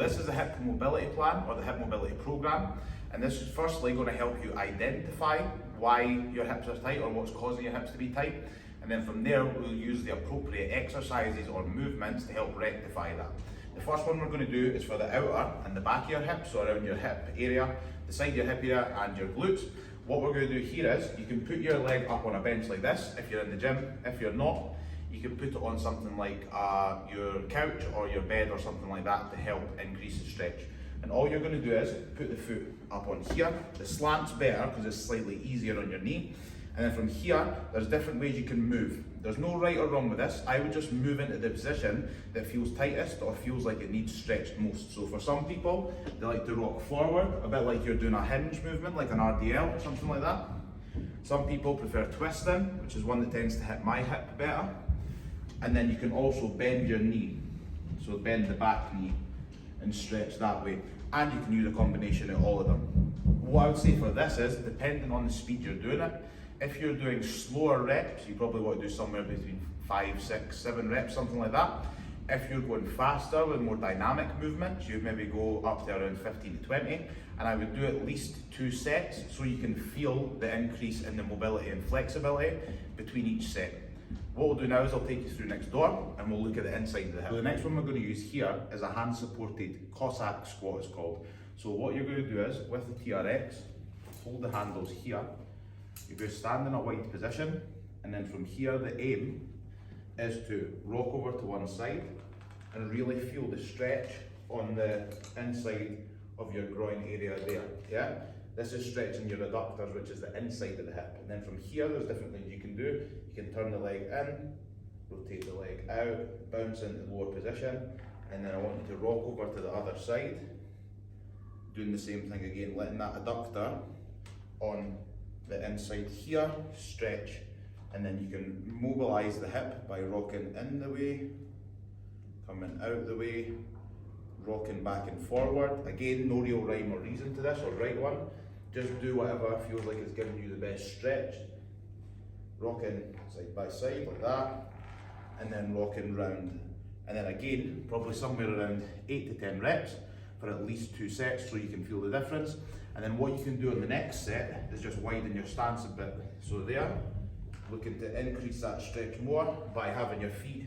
this is the hip mobility plan or the hip mobility program, and this is firstly going to help you identify why your hips are tight or what's causing your hips to be tight, and then from there we'll use the appropriate exercises or movements to help rectify that. The first one we're going to do is for the outer and the back of your hips, so around your hip area, the side of your hip area and your glutes. What we're going to do here is you can put your leg up on a bench like this if you're in the gym. If you're not, you can put it on something like your couch or your bed or something like that to help increase the stretch. And all you're going to do is put the foot up on here. The slant's better because it's slightly easier on your knee. And then from here, there's different ways you can move. There's no right or wrong with this. I would just move into the position that feels tightest or feels like it needs stretched most. So for some people, they like to rock forward, a bit like you're doing a hinge movement, like an RDL or something like that. Some people prefer twisting, which is one that tends to hit my hip better. And then you can also bend your knee. So bend the back knee and stretch that way. And you can use a combination of all of them. What I would say for this is, depending on the speed you're doing it, if you're doing slower reps, you probably want to do somewhere between 5, 6, 7 reps, something like that. If you're going faster with more dynamic movements, you maybe go up to around 15 to 20, and I would do at least 2 sets so you can feel the increase in the mobility and flexibility between each set. What we'll do now is I'll take you through next door and we'll look at the inside of the hip. So the next one we're going to use here is a hand supported Cossack squat, it's called. So what you're going to do is, with the TRX, hold the handles here. You're going to stand in a wide position, and then from here the aim is to rock over to one side and really feel the stretch on the inside of your groin area there, yeah? This is stretching your adductors, which is the inside of the hip. And then from here, there's different things you can do. You can turn the leg in, rotate the leg out, bounce into the lower position, and then I want you to rock over to the other side, doing the same thing again, letting that adductor on the inside here stretch, and then you can mobilize the hip by rocking in the way, coming out the way, rocking back and forward. Again, no real rhyme or reason to this or right one. Just do whatever feels like it's giving you the best stretch. Rocking side by side like that, and then rocking round. And then again, probably somewhere around 8 to 10 reps for at least 2 sets so you can feel the difference. And then what you can do in the next set is just widen your stance a bit. So there, looking to increase that stretch more by having your feet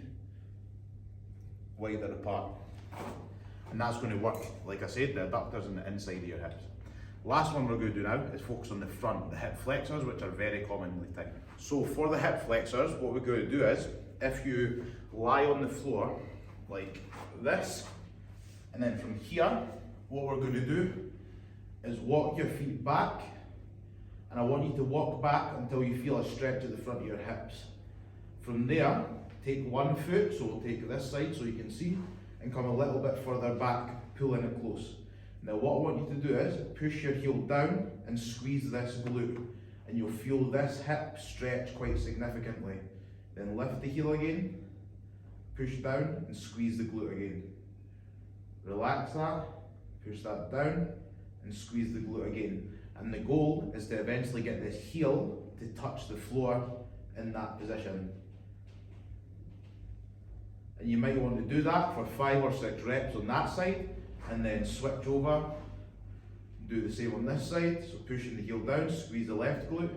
wider apart. And that's going to work, like I said, the adductors and the inside of your hips. Last one we're going to do now is focus on the front, the hip flexors, which are very commonly tight. So for the hip flexors, what we're going to do is, if you lie on the floor like this, and then from here, what we're going to do is walk your feet back, and I want you to walk back until you feel a stretch at the front of your hips. From there, take one foot, so we'll take this side so you can see, and come a little bit further back, pulling it close. Now what I want you to do is push your heel down and squeeze this glute, and you'll feel this hip stretch quite significantly. Then lift the heel again, push down and squeeze the glute again. Relax that, push that down and squeeze the glute again. And the goal is to eventually get this heel to touch the floor in that position. And you might want to do that for 5 or 6 reps on that side, and then switch over, do the same on this side. So pushing the heel down, squeeze the left glute,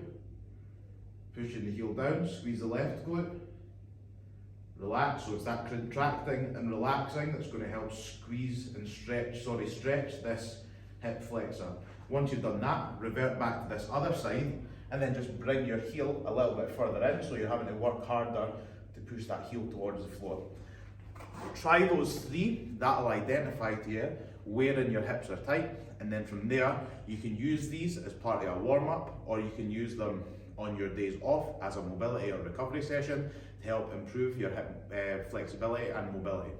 pushing the heel down, squeeze the left glute, relax. So it's that contracting and relaxing that's going to help squeeze and stretch this hip flexor. Once you've done that, revert back to this other side, and then just bring your heel a little bit further in, so you're having to work harder to push that heel towards the floor. Try those 3, that'll identify to you where in your hips are tight, and then from there you can use these as part of a warm-up, or you can use them on your days off as a mobility or recovery session to help improve your hip flexibility and mobility.